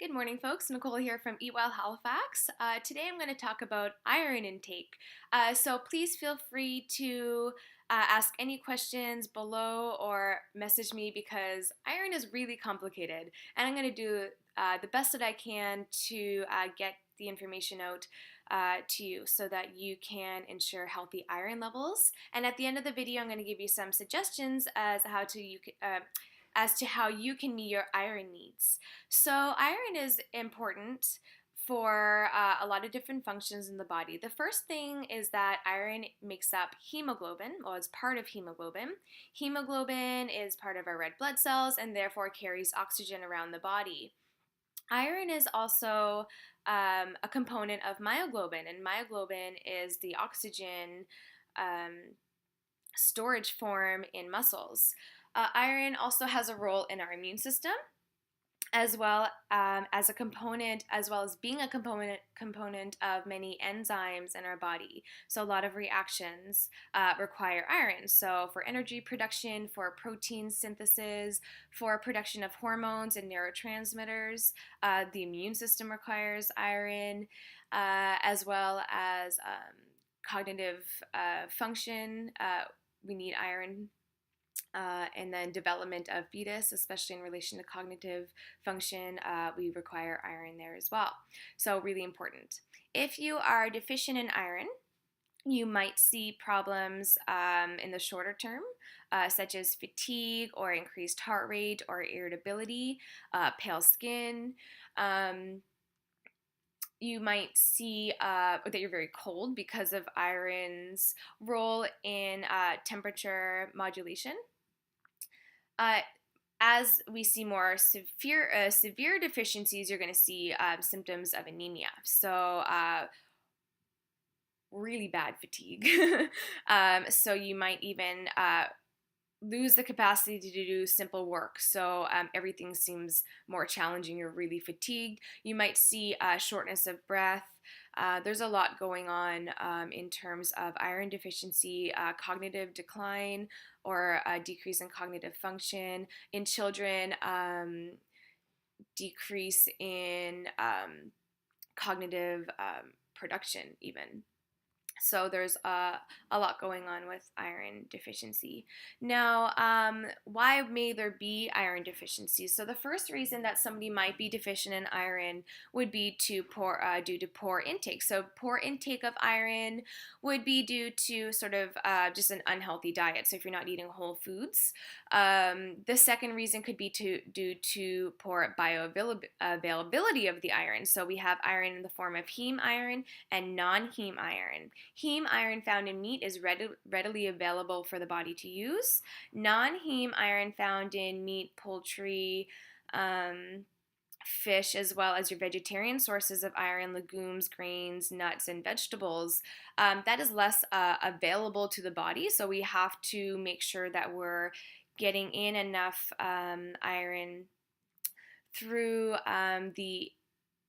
Good morning, folks. Nicole here from Eat Well Halifax. Today I'm going to talk about iron intake. So please feel free to ask any questions below or message me because iron is really complicated. And I'm going to do the best that I can to get the information out to you so that you can ensure healthy iron levels. And at the end of the video, I'm going to give you some suggestions as to how you can meet your iron needs. So iron is important for a lot of different functions in the body. The first thing is that iron makes up hemoglobin, or it's part of hemoglobin. Hemoglobin is part of our red blood cells and therefore carries oxygen around the body. Iron is also a component of myoglobin, and myoglobin is the oxygen storage form in muscles. Iron also has a role in our immune system, as well as a component, as well as being a component of many enzymes in our body. So a lot of reactions require iron. So for energy production, for protein synthesis, for production of hormones and neurotransmitters, the immune system requires iron, as well as cognitive function. We need iron. And then development of fetus, especially in relation to cognitive function, we require iron there as well. So really important. If you are deficient in iron, you might see problems in the shorter term, such as fatigue or increased heart rate or irritability, pale skin. You might see that you're very cold because of iron's role in temperature modulation. As we see more severe deficiencies, you're going to see symptoms of anemia. So really bad fatigue. So you might even lose the capacity to do simple work. So everything seems more challenging. You're really fatigued. You might see shortness of breath. There's a lot going on in terms of iron deficiency, cognitive decline, or a decrease in cognitive function. In children, decrease in cognitive production even. So there's a lot going on with iron deficiency. Now, why may there be iron deficiency? So the first reason that somebody might be deficient in iron would be due to poor intake. So poor intake of iron would be due to sort of just an unhealthy diet. So if you're not eating whole foods. The second reason could be due to poor bioavailability of the iron. So we have iron in the form of heme iron and non-heme iron. Heme iron found in meat is readily available for the body to use. Non-heme iron found in meat, poultry, fish, as well as your vegetarian sources of iron, legumes, grains, nuts, and vegetables, that is less available to the body. So we have to make sure that we're getting in enough iron through the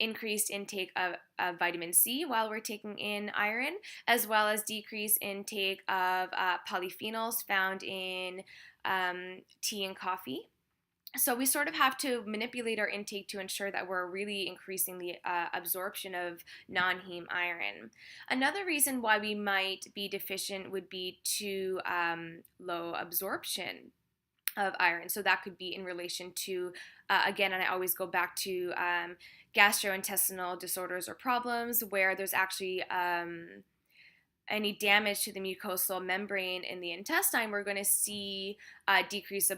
increased intake of vitamin C while we're taking in iron, as well as decreased intake of polyphenols found in tea and coffee. So we sort of have to manipulate our intake to ensure that we're really increasing the absorption of non-heme iron. Another reason why we might be deficient would be too low absorption of iron. So that could be in relation to, again, and I always go back to gastrointestinal disorders or problems where there's actually any damage to the mucosal membrane in the intestine, we're going to see decreased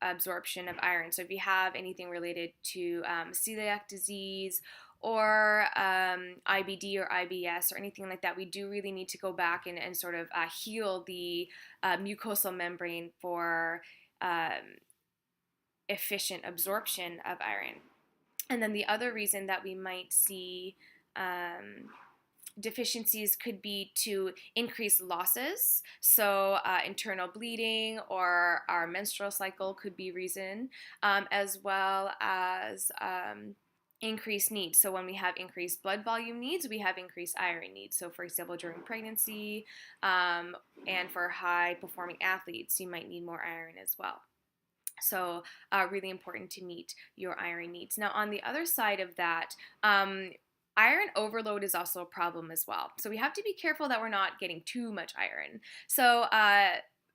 absorption of iron. So if you have anything related to celiac disease or IBD or IBS or anything like that, we do really need to go back and sort of heal the mucosal membrane for efficient absorption of iron. And then the other reason that we might see deficiencies could be to increase losses. So internal bleeding or our menstrual cycle could be reason, as well as increased needs. So when we have increased blood volume needs, we have increased iron needs. So for example, during pregnancy and for high performing athletes, you might need more iron as well. So really important to meet your iron needs. Now, on the other side of that, iron overload is also a problem as well. So we have to be careful that we're not getting too much iron. So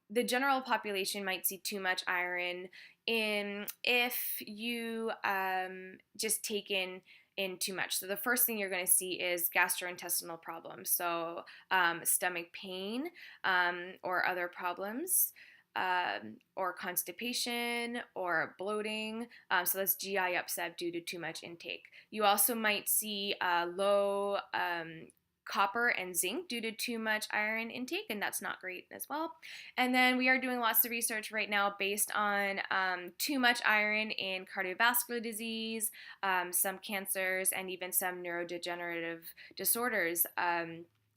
the general population might see too much iron in if you just take in too much. So the first thing you're going to see is gastrointestinal problems. So stomach pain or other problems. Or constipation or bloating. So that's GI upset due to too much intake. You also might see low copper and zinc due to too much iron intake, and that's not great as well. And then we are doing lots of research right now based on too much iron in cardiovascular disease, some cancers, and even some neurodegenerative disorders.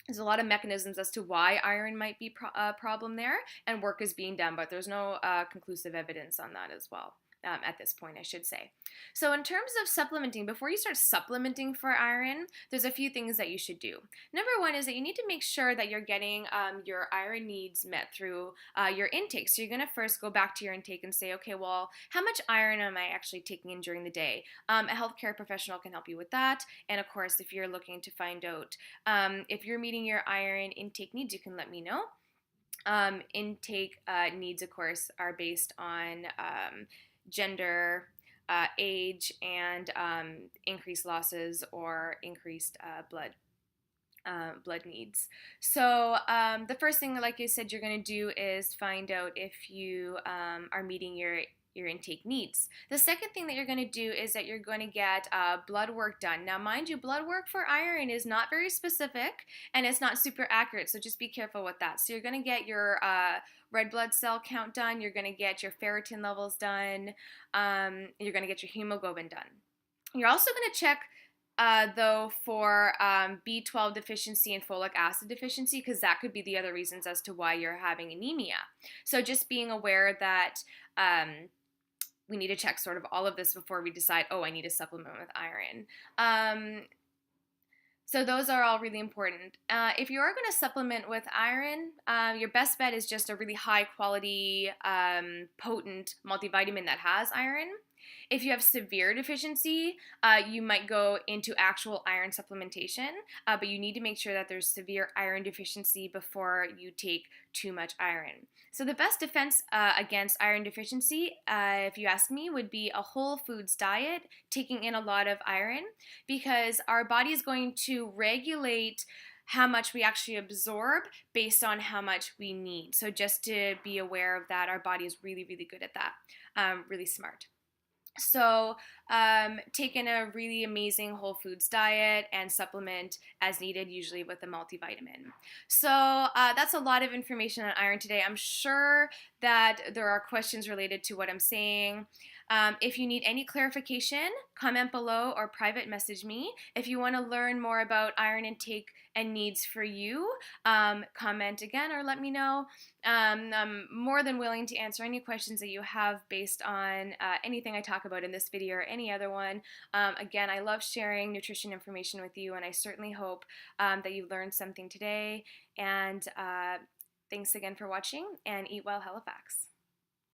There's a lot of mechanisms as to why iron might be a problem there, and work is being done, but there's no conclusive evidence on that as well. At this point, I should say. So in terms of supplementing, before you start supplementing for iron, there's a few things that you should do. Number one is that you need to make sure that you're getting your iron needs met through your intake. So you're going to first go back to your intake and say, okay, well, how much iron am I actually taking in during the day? A healthcare professional can help you with that. And of course, if you're looking to find out if you're meeting your iron intake needs, you can let me know. Intake needs, of course, are based on gender, age, and increased losses or increased blood needs. So the first thing, like I said, you're going to do is find out if you are meeting your intake needs. The second thing that you're going to do is that you're going to get blood work done. Now, mind you, blood work for iron is not very specific and it's not super accurate, so just be careful with that. So you're going to get your red blood cell count done, you're going to get your ferritin levels done, you're going to get your hemoglobin done. You're also going to check though for B12 deficiency and folic acid deficiency, because that could be the other reasons as to why you're having anemia. So just being aware that we need to check sort of all of this before we decide, oh, I need to supplement with iron. So those are all really important. If you are going to supplement with iron, your best bet is just a really high quality, potent multivitamin that has iron. If you have severe deficiency, you might go into actual iron supplementation, but you need to make sure that there's severe iron deficiency before you take too much iron. So the best defense against iron deficiency, if you ask me, would be a whole foods diet, taking in a lot of iron, because our body is going to regulate how much we actually absorb based on how much we need. So just to be aware of that, our body is really, really good at that, really smart. So take in a really amazing whole foods diet and supplement as needed, usually with a multivitamin. So that's a lot of information on iron today. I'm sure that there are questions related to what I'm saying. If you need any clarification, comment below or private message me. If you want to learn more about iron intake and needs for you, comment again or let me know. I'm more than willing to answer any questions that you have based on anything I talk about in this video or any other one. Again, I love sharing nutrition information with you, and I certainly hope that you learned something today. And thanks again for watching, and eat well, Halifax.